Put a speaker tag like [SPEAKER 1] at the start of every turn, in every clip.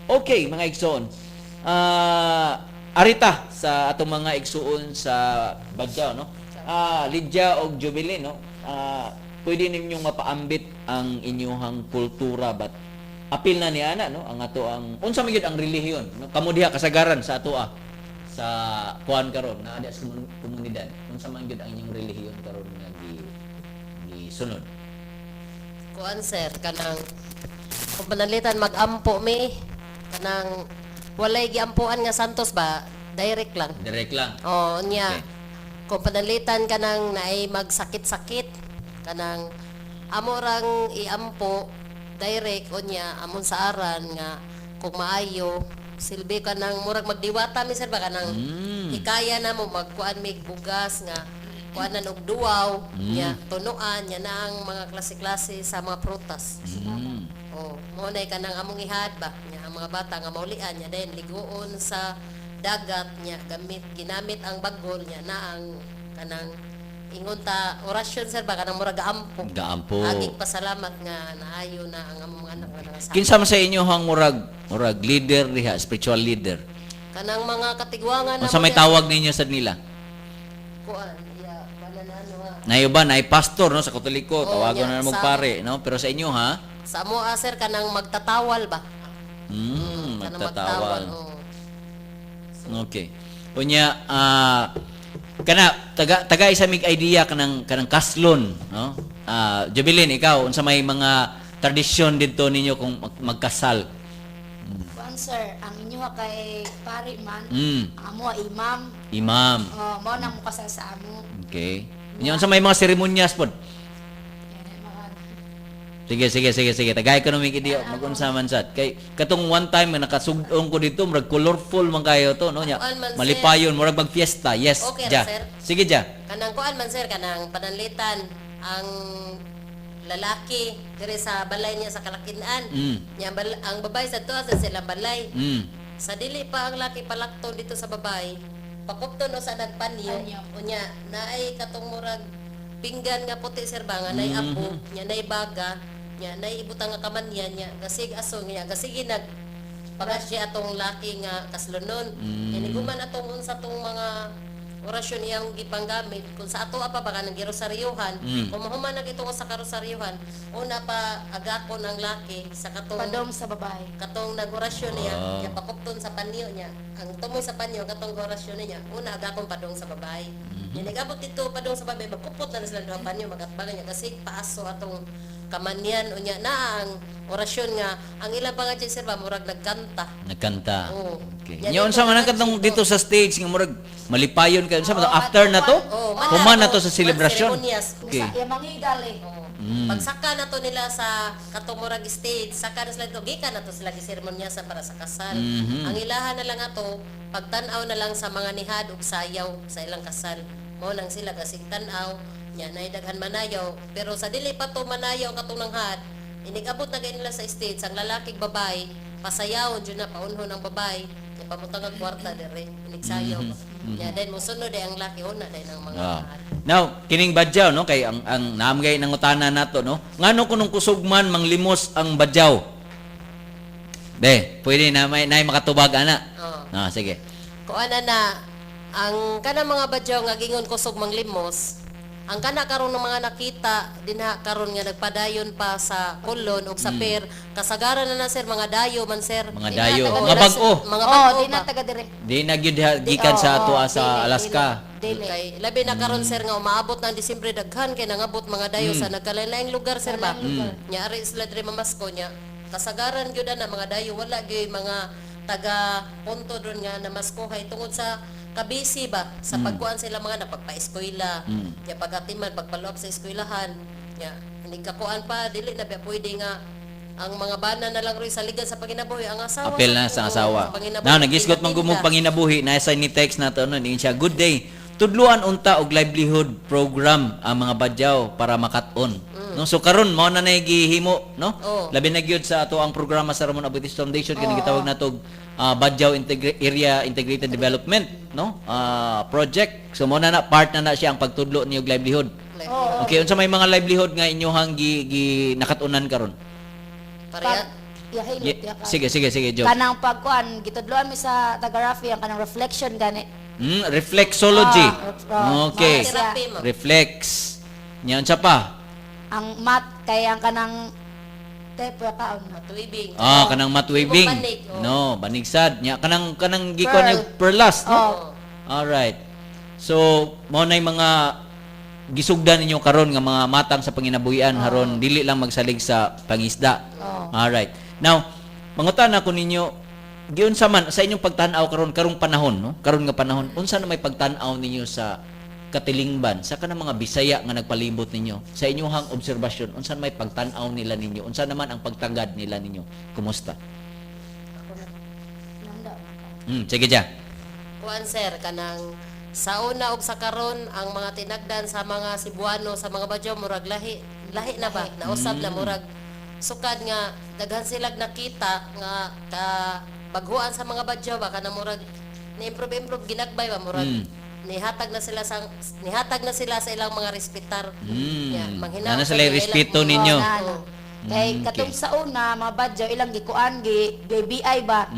[SPEAKER 1] Okay, mga igsoon. Arita sa atong mga igsuon sa Badyaw, no? Lydia og Jubilin, no? Pwede ninyong mapaambit ang inyong kultura but apil na ni ana, no? Ang ato ang unsa man gyud ang relihiyon, no? Kamo diha kasagaran sa ato sa kuan karon na ada sa komunidad. Unsa man gyud ang inyong relihiyon karon nga gisunod?
[SPEAKER 2] Kuan sir, kanang kung panalitan mag-ampo mi, kanang walay giampuan nga santos ba, direct lang.
[SPEAKER 1] Direct lang.
[SPEAKER 2] Oh, nya.
[SPEAKER 1] Okay.
[SPEAKER 2] Kung panalitan kanang naay magsakit-sakit, kanang amo rang iampo direct unya amon sa aran nga kung maayo silbi kanang murag magdiwata mi sir ba kanang hikaya na mo magkuan mig bugas nga kuanan og duwaw nya tunuan nya na ang mga klase-klase sa mga prutas. Oh, mo na kanang among ihad ba nya ang mga bata nga maulian nya then liguon sa dagat nya ginamit ang bagol nya na ang kanang ingon ta orasyon sir ba kanang murag gaampo.
[SPEAKER 1] Gaampo.
[SPEAKER 2] Agig pasalamat nga naayo na ang among mga anak nga nangasawa.
[SPEAKER 1] Kinsa man sa inyo hang murag leader diha, spiritual leader?
[SPEAKER 2] Kanang mga katigwangan
[SPEAKER 1] Unsa may tawag ninyo sa nila?
[SPEAKER 2] kuan ya bananano ha.
[SPEAKER 1] Na iba na pastor no sa Katoliko,
[SPEAKER 2] Oo,
[SPEAKER 1] tawagan
[SPEAKER 2] nya,
[SPEAKER 1] na mo
[SPEAKER 2] sa-
[SPEAKER 1] pare, no? Pero sa inyo ha?
[SPEAKER 2] Sa amo sir kanang magtatawal ba? Kanang
[SPEAKER 1] Magtatawal.
[SPEAKER 2] oo.
[SPEAKER 1] Okay. Unya kana taga isa mig idea kanang kaslon, no? Jubilin, ikaw unsa may mga tradisyon didto ninyo kung magkasal?
[SPEAKER 3] Kuan sir, ang inyo kay pari man,
[SPEAKER 1] Mm.
[SPEAKER 3] amo imam,
[SPEAKER 1] Imam.
[SPEAKER 3] mo nang mo kasal sa amo.
[SPEAKER 1] Okay. Unya unsa may mga seremonyas pod?
[SPEAKER 3] Yan,
[SPEAKER 1] Sige. Tagay ko naming idea magunsa man sad. Kay katong one time nga nakasugong ko dito, murag colorful man kayo to, no? Nya
[SPEAKER 2] Kuan man, sir.
[SPEAKER 1] malipayon, murag magfiesta. Yes,
[SPEAKER 2] Okay ra,
[SPEAKER 1] ja.
[SPEAKER 2] sir.
[SPEAKER 1] Sige, ja.
[SPEAKER 2] Kanang kuan man sir kanang pananlitan ang lalaki dire sa balay niya sa Kalakinan. Nya ang babae sa tuwa sa silang balay. Sa dili pa ang laki palakton dito sa babae. Pakupton o sa nagpanyo.
[SPEAKER 3] Panyo.
[SPEAKER 2] Unya naay katong murag pinggan nga puti sir ba nga nay apo, nya nay baga, nya nay ibutang nga kamanyan nya gasig aso nya gasig nag pagasya atong laki nga kaslunon. Iniguman atong unsa tong mga orasyon iyang gipanggamit kung sa ato apa baka nang girosaryuhan kung mahuman na itong sa karosaryuhan una pa agakon ang laki sa katong
[SPEAKER 3] Padong sa babae.
[SPEAKER 2] katong nagorasyon niya, niya pakupton sa panyo niya. Ang tumoy sa panyo, katong orasyon niya, una agakong padong sa babae. Niya nagabot dito padong sa babae, magkupot na sila ng panyo, magatbalan niya kasi paaso atong kamanyan o niya na ang orasyon nga ang ilang pangadyan sir ba murag nagkanta.
[SPEAKER 1] Nagkanta.
[SPEAKER 2] Oo.
[SPEAKER 1] Okay.
[SPEAKER 2] Yan
[SPEAKER 1] Nya
[SPEAKER 2] yung
[SPEAKER 1] unsa man ang
[SPEAKER 2] pagkanta
[SPEAKER 1] katong dito sa stage nga murag malipayon kayo. Unsa man to? After na to? Human na to sa celebration.
[SPEAKER 3] Kung
[SPEAKER 1] Okay.
[SPEAKER 3] sa iya mangigal eh.
[SPEAKER 2] Pagsaka na to nila sa katumurag stage, saka na sila ito, gikan na to sila giseremonyasa para sa kasal. Ang ilahan na lang ato, pagtanaw na lang sa mga nihad ug sayaw sa ilang kasal. Mo nang sila kasig tanaw, nya nay daghan manayaw, pero sa dili pa to manayaw katong nanghad, inigabot na nila sa stage ang lalaki babae, pasayaw jud na paunhon ang babae, nya pamutang ang kwarta dire, inigsayaw. Nya then mosunod ay ang laki una dahil ang mga
[SPEAKER 1] Ah.
[SPEAKER 2] nahad.
[SPEAKER 1] Now, kining badyaw no kay ang naamgay ng utana nato no. Ngano kunong kusugman manglimos ang badyaw? Pwede na may makatubag ana.
[SPEAKER 2] Oo.
[SPEAKER 1] Sige.
[SPEAKER 2] Kuana na ang kana mga badyaw nga gingon kusog manglimos ang kana karon ng mga nakita dinha karon nga nagpadayon pa sa kulon ug sa per kasagaran na sir mga dayo man sir
[SPEAKER 1] Mga
[SPEAKER 2] Di na
[SPEAKER 1] dayo.
[SPEAKER 2] taga-
[SPEAKER 1] Mga bag-o.
[SPEAKER 2] mga
[SPEAKER 3] Oh,
[SPEAKER 2] bag-o
[SPEAKER 3] di na
[SPEAKER 2] ba?
[SPEAKER 3] taga dire.
[SPEAKER 1] Di na gyud gikan sa ato sa Alaska.
[SPEAKER 3] Dili.
[SPEAKER 2] Kay labi na karon sir nga umaabot ng Disyembre daghan kay nangabot mga dayo sa nagkalain-laing lugar sir ba nya ari sila dire mamasko nya kasagaran gyud na mga dayo wala gyud mga taga punto doon nga namaskohay tungod sa kabisi ba sa pagkuan sila mga napagpa-eskwela nya pagatiman pagpaloob sa eskwelahan nya hindi kakuan pa dili na ba pwede nga ang mga bana na lang rin sa ligan sa panginabuhi ang asawa
[SPEAKER 1] Apel na sa asawa.
[SPEAKER 2] panginabuhi,
[SPEAKER 1] Now, nagisgot man
[SPEAKER 2] pinatinda.
[SPEAKER 1] gumog panginabuhi, nasa ni text na to, no, din siya, good day. Tudluan unta og livelihood program ang mga badyaw para makat-on. No, so karon mao na nay gihimo, no?
[SPEAKER 2] Oo.
[SPEAKER 1] Labi na gyud sa ato ang programa sa Ramon Abutis Foundation kini gitawag natog Badyaw Area Integrated Development, no? Project. So mao na part na siya ang pagtudlo niyo og livelihood. Okay, unsa may mga livelihood nga inyohang gi nakatunan karon?
[SPEAKER 2] Pareha
[SPEAKER 3] hilot ya ka.
[SPEAKER 1] Sige, Job.
[SPEAKER 3] Kanang pagkuan gitudloan mi sa taga-Rafi ang kanang reflection gani.
[SPEAKER 1] Reflexology. Okay.
[SPEAKER 2] Therapy mo.
[SPEAKER 1] Reflex. Nyan sa pa.
[SPEAKER 3] Ang mat kay ang kanang type kaon.
[SPEAKER 2] Matuibing.
[SPEAKER 1] Kanang matwibing.
[SPEAKER 2] Banig,
[SPEAKER 1] No, banigsad. Nya kanang gikuan yung perlas, no? Alright. So, mo na mga gisugdan ninyo karon nga mga matang sa panginabuhian haron dili lang magsalig sa pangisda. Alright. Now, mangutan ako ninyo giunsa man sa inyong pagtan-aw karong panahon, no? Karon nga panahon, unsa na may pagtan-aw ninyo sa katilingban sa kanang mga Bisaya nga nagpalibot ninyo sa inyong obserbasyon, unsa may pagtan-aw nila ninyo, unsa naman ang pagtagad nila ninyo? Kumusta? Sige ja.
[SPEAKER 2] Kuan sir kanang sa una ug sa karon ang mga tinagdan sa mga Cebuano sa mga Badyaw murag lahi na ba nausab na murag sukad nga daghan sila nakita nga ka paghuan sa mga Badyaw ba kanang murag ni-improve ginagbay ba murag nihatag na sila sa ilang mga respetar.
[SPEAKER 1] Nana sila yung respeto ninyo.
[SPEAKER 3] Kay katong sa una mga Badyaw ilang gikuan BBI ba.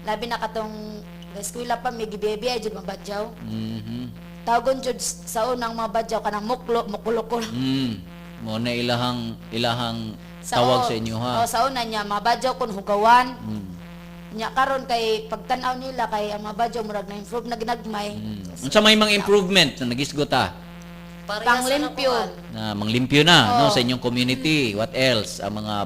[SPEAKER 3] Labi na katong eskwela pa may BBI jud mga Badyaw. Tawgon jud sa unang mga Badyaw kanang mukulo-kulo.
[SPEAKER 1] Mo na ilahang tawag sa inyo ha.
[SPEAKER 3] Sa una niya mga Badyaw kun hugawan. Nya karon kay pagtan-aw nila kay ang mga Badyaw murag na improve na ginagmay.
[SPEAKER 1] Unsa may mga improvement na nagisgot ha?
[SPEAKER 3] Panglimpyo.
[SPEAKER 1] Na manglimpyo na no sa inyong community. What else? Ang mga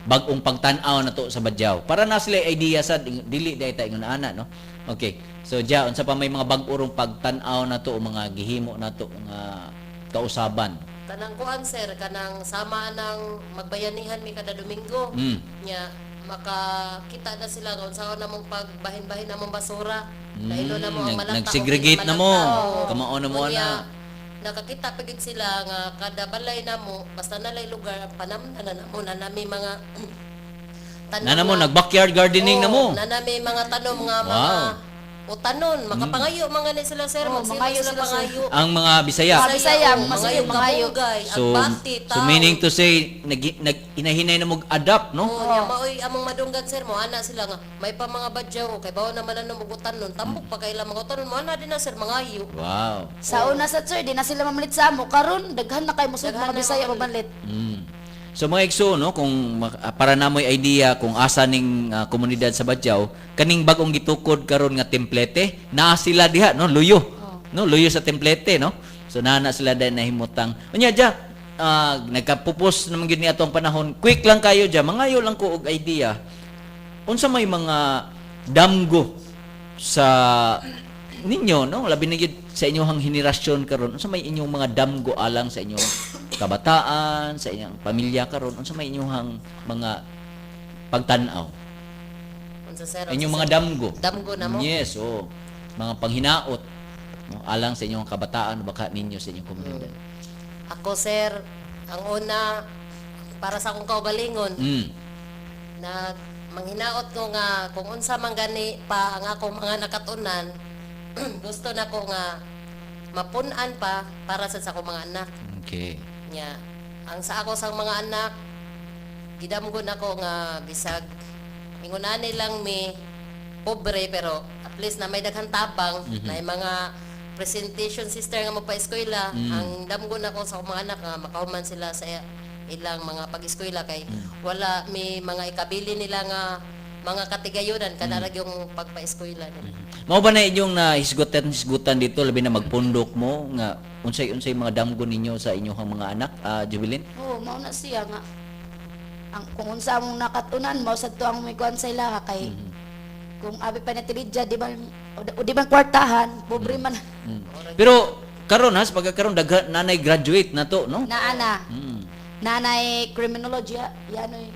[SPEAKER 1] bagong pagtan-aw na to sa Badyaw. Para na sila idea sa dili day ta ingon ana no. Okay. So ja unsa pa may mga bag-urong pagtan-aw na to o mga gihimo na to nga kausaban.
[SPEAKER 2] Kanang kuan sir kanang sama ng magbayanihan mi kada Domingo. Nya makakita na sila kung saan namong pagbahin-bahin namong basura. Dahil na mo ang malanta.
[SPEAKER 1] Nag-segregate na mo. Kamao na mo na.
[SPEAKER 2] Nakakita pagid sila nga kada balay namo basta nalay lugar panamnan na namo na nami mga tanom.
[SPEAKER 1] Na mo nag-backyard gardening na mo.
[SPEAKER 2] Na nami mga tanom nga mga utanon makapangayo mga ni sila sir
[SPEAKER 3] mangayo
[SPEAKER 2] sila pangayo.
[SPEAKER 1] Ang mga Bisaya.
[SPEAKER 3] Bisaya
[SPEAKER 2] mangayo
[SPEAKER 3] mangayo.
[SPEAKER 1] So, meaning to say inahinay na mag-adapt no?
[SPEAKER 2] Nya maoy among madunggan sir mo ana sila nga may pa mga Badyaw kay bawo naman ano mugutan nun tambok pa kay ilang mga utanon mo ana din na sir mangayo.
[SPEAKER 1] Wow.
[SPEAKER 3] Sa una sa sir di na sila mamalit sa amo karon daghan na kay musud mga Bisaya mamalit.
[SPEAKER 1] So mga igso no kung para namoy idea kung asa ning komunidad sa Badyaw kaning bagong gitukod karon nga templete naa sila diha no luyo. No luyo sa templete no. So naa sila dahil nahimutang. Unya ja nagkapupos naman gyud ni atong panahon. Quick lang kayo ja mangayo lang ko og idea. Unsa may mga damgo sa ninyo no labi na gyud sa inyong henerasyon karon unsa may inyong mga damgo alang sa inyong kabataan sa inyong pamilya karon unsa may inyong mga pagtan-aw
[SPEAKER 2] Unsa sir?
[SPEAKER 1] inyong mga damgo
[SPEAKER 2] na mo.
[SPEAKER 1] yes mga panghinaot no alang sa inyong kabataan baka ninyo sa inyong komunidad.
[SPEAKER 2] Ako sir ang una para sa akong kaugalingon na manghinaot ko nga kung unsa man gani pa ang akong mga nakatunan gusto na ko nga mapun-an pa para sa akong mga anak.
[SPEAKER 1] Okay.
[SPEAKER 2] Nya ang sa ako sang mga anak gidamgon ako nga bisag ingunan lang mi pobre pero at least na may daghang tabang na mga presentation sister nga magpa-eskwela ang damgon ako sa akong mga anak nga makahuman sila sa ilang mga pag-eskwela kay wala may mga ikabili nila nga mga katigayunan kanarag yung pagpa-eskwela nila.
[SPEAKER 1] Mao ba na inyong hisgutan dito labi na magpundok mo nga unsay mga damgo ninyo sa inyong mga anak, Jubilin?
[SPEAKER 3] Mao na siya nga ang kung unsa among nakatunan mao sad to ang may kuan sa ila kay kung abi pa na tilidya di ba kwartahan pobre man.
[SPEAKER 1] Pero karon has pagkakaroon daghan nanay graduate na to no?
[SPEAKER 3] Naana. Nanay criminology yan oy.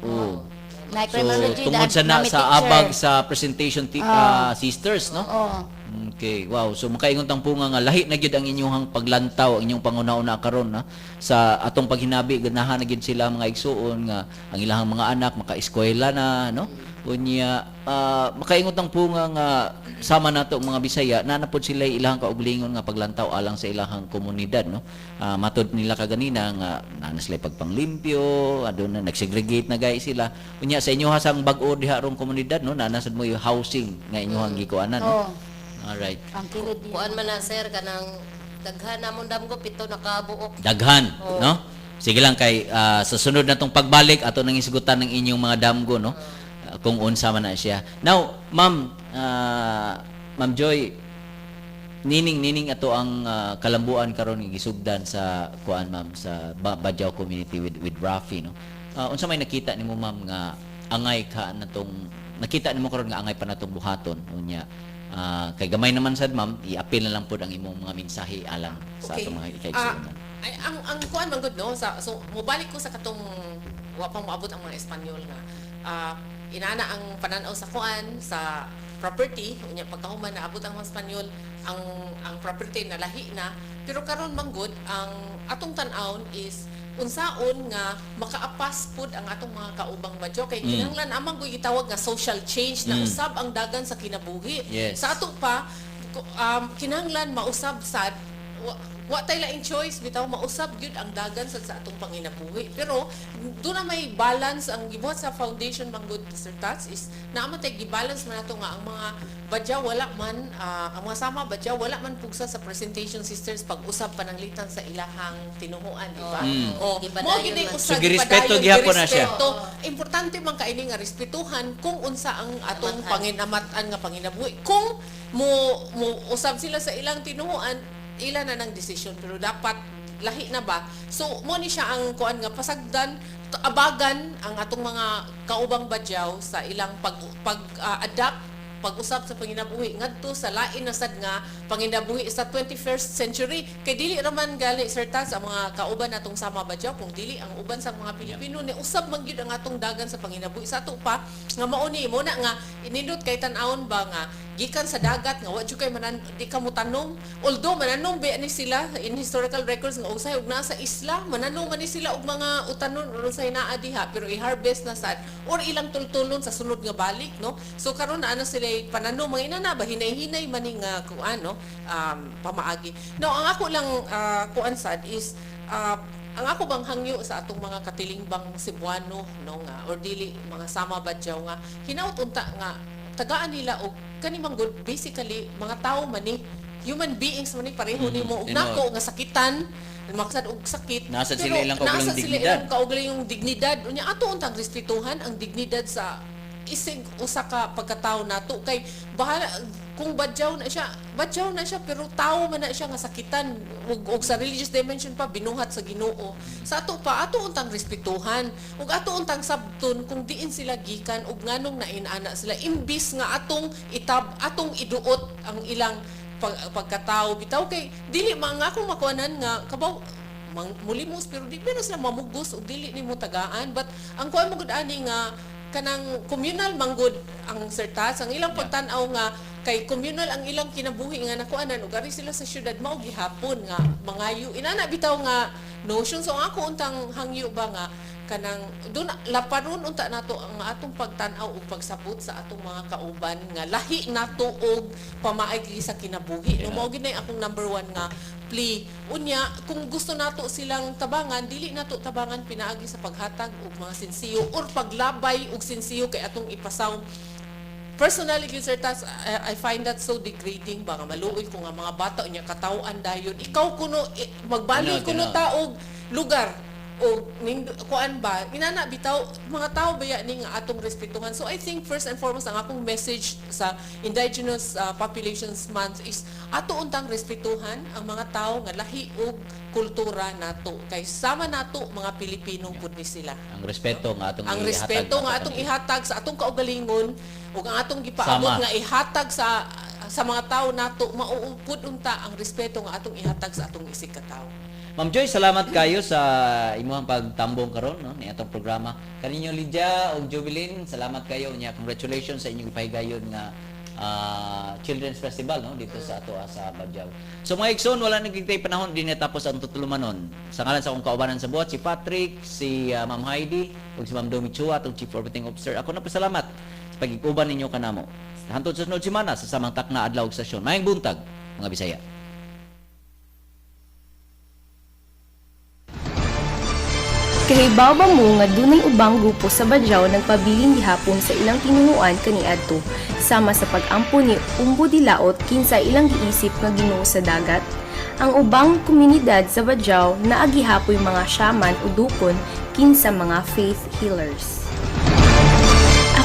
[SPEAKER 3] Na
[SPEAKER 1] So
[SPEAKER 3] criminology
[SPEAKER 1] tungod sa
[SPEAKER 3] nami
[SPEAKER 1] sa
[SPEAKER 3] teacher.
[SPEAKER 1] abag sa presentation sisters no?
[SPEAKER 3] Oo.
[SPEAKER 1] Okay, wow. So makaingon tang punga nga lahi na gyud ang inyong paglantaw, ang inyong pangunauna karon na sa atong paghinabi ganahan na gyud sila mga igsuon nga ang ilang mga anak maka-eskwela na no. Unya makaingot ang punga nga sama nato mga Bisaya nanapod sila ilahang kaugalingon nga paglantaw alang sa ilahang komunidad no. Matod nila kaganina nga nana sila pagpanglimpyo, aduna nagsegregate na gay sila. Unya sa inyo hasang bag-o diha rong komunidad no, nanasad mo yung housing nga inyohang gikuanan no.
[SPEAKER 3] Oo.
[SPEAKER 1] Alright.
[SPEAKER 3] Ang kilid niya.
[SPEAKER 2] Kuan man na sir kanang daghan namon damgo pito nakabuok.
[SPEAKER 1] Daghan,
[SPEAKER 2] Oo.
[SPEAKER 1] no? Sige lang kay sa sunod na tong pagbalik ato nang isgutan ng inyong mga damgo, no? Kung unsa man na siya. Now, Ma'am Joy, nining ato ang kalambuan karon nga gisugdan sa kuan ma'am sa Badyaw community with Rafi, no? Unsa may nakita nimo ma'am nga angay ka natong nakita nimo karon nga angay pa natong buhaton unya. Kay gamay naman sad ma'am, i-appeal na lang pud ang imong mga mensahe alang sa atong mga ikaigsuonan.
[SPEAKER 4] Ay, ang kuan man gud no so mobalik ko sa katong wa pang moabot ang mga Espanyol nga inana ang pananaw sa kuan sa property unya pagkahuman naabot ang mga Espanyol ang property na lahi na pero karon manggod ang atong tan-awon is unsaon nga makaapas pud ang atong mga kaubang badyo kay kinahanglan amang koy gitawag nga social change na usab ang dagan sa kinabuhi.
[SPEAKER 1] Yes.
[SPEAKER 4] Sa ato pa kinahanglan mausab sad wa tay laing choice bitaw mausab gyud ang dagan sa atong panginabuhi pero do na may balance ang gibuhat sa foundation manggod Sir Tats is naman tay gibalance man nato nga ang mga badyaw wala man ang mga sama badyaw wala man pugsa sa presentation sisters pag-usab pananglitan sa ilahang tinuhuan di ba
[SPEAKER 2] Gipadayon
[SPEAKER 4] mo gid
[SPEAKER 2] man.
[SPEAKER 1] So,
[SPEAKER 4] usab
[SPEAKER 1] girespeto gihapon na siya.
[SPEAKER 4] importante man kaini nga respetuhan kung unsa ang atong panginamatan nga panginabuhi kung mo usab sila sa ilang tinuhuan ila na ng desisyon pero dapat lahi na ba so mo ni siya ang kuan nga pasagdan abagan ang atong mga kaubang badyaw sa ilang adapt pag-usab sa panginabuhi ngadto sa lain na sad nga panginabuhi sa 21st century kay dili raman gali Sir Tats ang mga kauban natong sama badyaw kung dili ang uban sa mga Pilipino ni usab man gyud ang atong dagan sa panginabuhi sa ato pa nga mao ni mo na nga inindot kay tan-awon ba nga gikan sa dagat nga wa jud kay di ka mo tanom although mananom ba ni sila in historical records nga usay og nasa isla mananom man ni sila og mga utanon or usay naa diha pero i-harvest na sad or ilang tultulon sa sunod nga balik no so karon na ana sila pananom mga inana ba hinay-hinay maning kuan no pamaagi no ang ako lang kuan sad is ang ako bang hangyo sa atong mga katilingbang Cebuano no nga or dili mga sama badyaw nga hinaut unta nga tagaan nila og kani manggod basically mga tao man ni human beings man ni pareho nimo og nako nga sakitan maksad og sakit
[SPEAKER 1] Nasa
[SPEAKER 4] pero
[SPEAKER 1] sila ilang kaugaling
[SPEAKER 4] nasa sila
[SPEAKER 1] dignidad.
[SPEAKER 4] ilang kaugalingong dignidad unya ato untang respetuhan ang dignidad sa isig usa ka pagkatao nato kay bahala kung badyaw na siya pero tao man na siya nga sakitan ug sa religious dimension pa binuhat sa Ginoo sa ato pa ato untang respetuhan ug ato untang sabton kung diin sila gikan ug nganong nainana sila imbis nga atong iduot ang ilang pagkatao bitaw kay dili mga akong makuanan nga kabaw mulimos pero di pero sila mamugos ug dili nimo tagaan but ang kuan mo gud ani nga kanang communal manggod ang Sir Tats ang ilang pagtan-aw nga kay communal ang ilang kinabuhi nga nakuanan ug ari sila sa syudad mao gihapon nga mangayo inana bitaw nga notion so ang ako untang hangyo ba nga kanang dun laparon unta nato ang atong pagtan-aw ug pagsabot sa atong mga kauban nga lahi nato og pamaagi sa kinabuhi no mao gid na akong number 1 nga plea unya kung gusto nato silang tabangan dili nato tabangan pinaagi sa paghatag og mga sinsiyo or paglabay og sinsiyo kay atong ipasaw personally Sir Tats, I find that so degrading ba nga maluoy ko nga mga bata unya katawan dayon ikaw kuno magbalik kuno taog lugar o kuan ba inana bitaw mga tao baya ni nga atong respetuhan so I think first and foremost ang akong message sa Indigenous Populations Month is ato untang respetuhan ang mga tao nga lahi ug kultura nato kay sama nato mga Pilipino pud ni sila
[SPEAKER 1] Ang respeto nga atong
[SPEAKER 4] ang respeto nga atong ihatag sa atong kaugalingon ug ang atong gipaabot
[SPEAKER 1] Sama.
[SPEAKER 4] nga ihatag sa mga tao nato mauupod unta ang respeto nga atong ihatag sa atong isig ka tawo.
[SPEAKER 1] Ma'am Joy, salamat kayo sa imuhang pagtambong karon no ni atong programa. Kaninyo Lydia ug Jubilin, salamat kayo nya. Congratulations sa inyong ipahigayon nga Children's Festival no dito sa ato sa Badyaw. So mga igsoon, wala nang gigtay panahon din natapos ang tutulumanon. Sa ngalan sa akong kaubanan sa buhat si Patrick, si Ma'am Heidi ug si Ma'am Domi Chua atong Chief Operating Officer. Ako na pasalamat pagiguban ninyo kanamo. Hantod sa sunod semana sa samang takna adlaw ug sesyon. Maayong buntag mga Bisaya.
[SPEAKER 5] Kahibaw ba mo nga dunay ubang grupo sa Badyaw nagpabiling gihapon sa ilang tinuhuan kaniadto sama sa pag-ampo ni Umbo Dilaot kinsa ilang giisip nga Ginoo sa dagat? Ang ubang komunidad sa Badyaw naagihapoy mga shaman o dukon kinsa mga faith healers.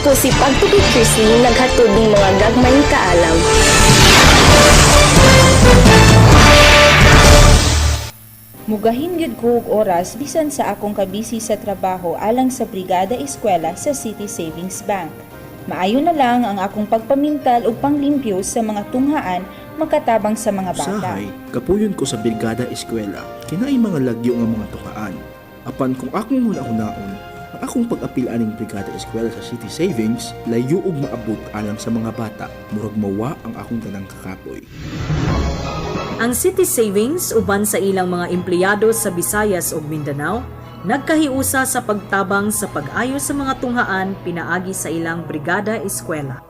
[SPEAKER 5] Ako si Pagtugid Chrisley naghatod ng mga gagmayng kaalam.
[SPEAKER 6] Mugahin gyud ko og oras bisan sa akong kabisi sa trabaho alang sa Brigada Eskwela sa City Savings Bank. Maayo na lang ang akong pagpamintal ug panglimpyo sa mga tunghaan makatabang sa mga bata.
[SPEAKER 7] Usahay, kapuyon ko sa Brigada Eskwela, kinaay mga lagyo nga mga tukaan. Apan kung akong huna-hunaon, ang akong pag-apil aning Brigada Eskwela sa City Savings, layo ug maabot alang sa mga bata, murag mawa ang akong tanang kakapoy.
[SPEAKER 8] Ang City Savings uban sa ilang mga empleyado sa Visayas ug Mindanao nagkahiusa sa pagtabang sa pag-ayo sa mga tunghaan pinaagi sa ilang Brigada Eskwela.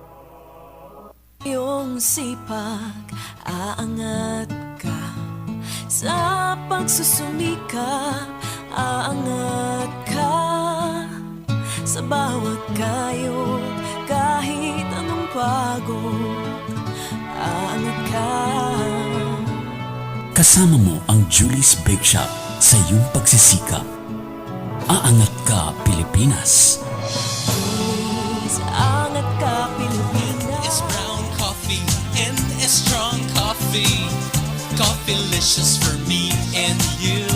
[SPEAKER 9] Iyong sipag, aangat ka sa pagsusumikap, aangat ka sa bawat kayod, kahit anong pagod, aangat ka.
[SPEAKER 10] Kasama mo ang Julie's Bake Shop sa iyong pagsisikap. Aangat ka, Pilipinas!
[SPEAKER 9] Please, aangat ka, Pilipinas.
[SPEAKER 11] It's brown coffee and it's strong coffee. Coffeelicious for me and you.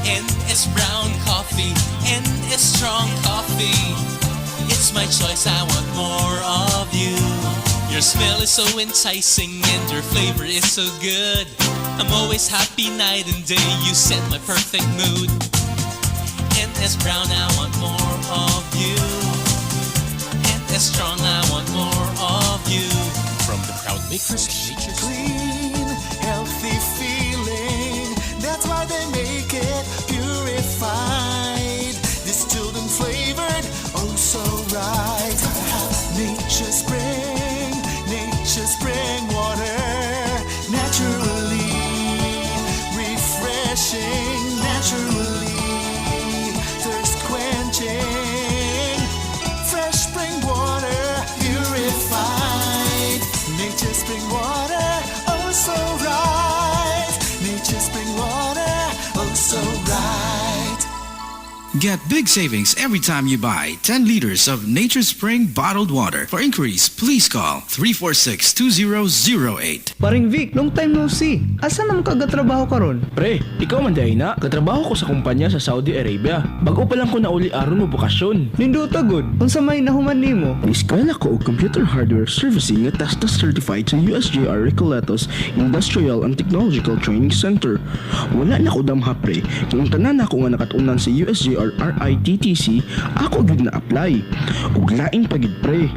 [SPEAKER 11] And it's brown coffee and it's strong coffee. It's my choice, I want more of you. Your smell is so enticing and your flavor is so good. I'm always happy night and day, you set my perfect mood. And as brown, I want more of you. And as strong, I want more of you.
[SPEAKER 10] From the proud makers of Nature's
[SPEAKER 11] Clean, healthy feeling, that's why they make it purified. Distilled and flavored, oh so right. Nature's spring water, naturally refreshing, naturally thirst quenching. Fresh spring water, purified. Nature's spring water, oh so right. Nature's spring water, oh so right.
[SPEAKER 12] Get big savings every time you buy 10 liters of Nature's Spring bottled water. For inquiries, please call 346-2008.
[SPEAKER 13] Paring Vic, long time no see. Asa naman ka gatrabaho karon?
[SPEAKER 7] Pre, ikaw man dahi na, katrabaho ko sa kumpanya sa Saudi Arabia. Bago pa lang ko nauli aron mo bukasyon.
[SPEAKER 13] Nindo tagod, unsa may nahuman nimo?
[SPEAKER 7] Eskwela ko og computer hardware servicing nga TESDAS certified sa USJR Recoletos Industrial and Technological Training Center. Wala na ko damha pre, kung tanan ako nga nakatunan sa USJR RITTC, ako gud na apply. Ug laing pagid pre.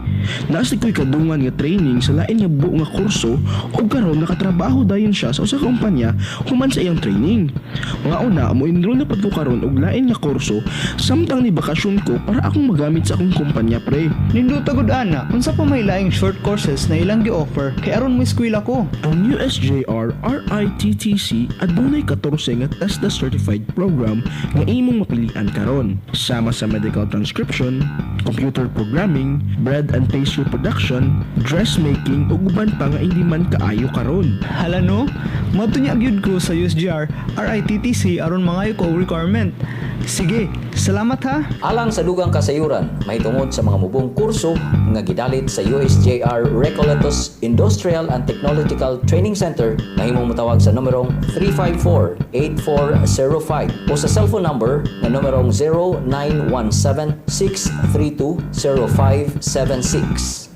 [SPEAKER 7] Naastig ko'y kadungan nga training sa lain nga buo nga kurso ug karon nakatrabaho dayon siya sa usa ka kumpanya human sa iyang training. Mga una, mo enroll na pad ko karon og lain nga kurso samtang ni bakasyon ko para akong magamit sa akong kumpanya pre.
[SPEAKER 13] Nindo tagod ana, unsa pa may laing short courses na ilang gi-offer kay aron mo eskwela ko?
[SPEAKER 7] Ang USJR RITTC adunay 14 nga TESDAS certified program nga imong mapilian karon. Sama sa medical transcription, computer programming, bread and pastry production, dressmaking ug uban pa nga hindi man kaayo karon.
[SPEAKER 13] Hala no, matunya gyud ko sa USJR RITTC aron mangayo ko og requirement. Sige, salamat ha.
[SPEAKER 14] Alang sa dugang kasayuran, may tungod sa mga mubong kurso nga gidalit sa USJR Recoletos Industrial and Technological Training Center na himong matawag sa numerong 354-8405 o sa cellphone number na numerong 0917-632-0576.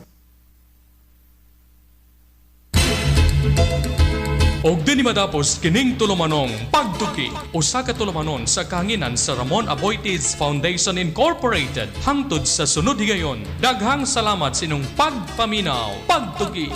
[SPEAKER 15] Og dini matapos kining tulumanong pagtuki usa ka tulumanon sa kahanginan sa Ramon Aboitiz Foundation Incorporated hangtod sa sunod higayon. Daghang salamat sa inyong pagpaminaw. Pagtuki.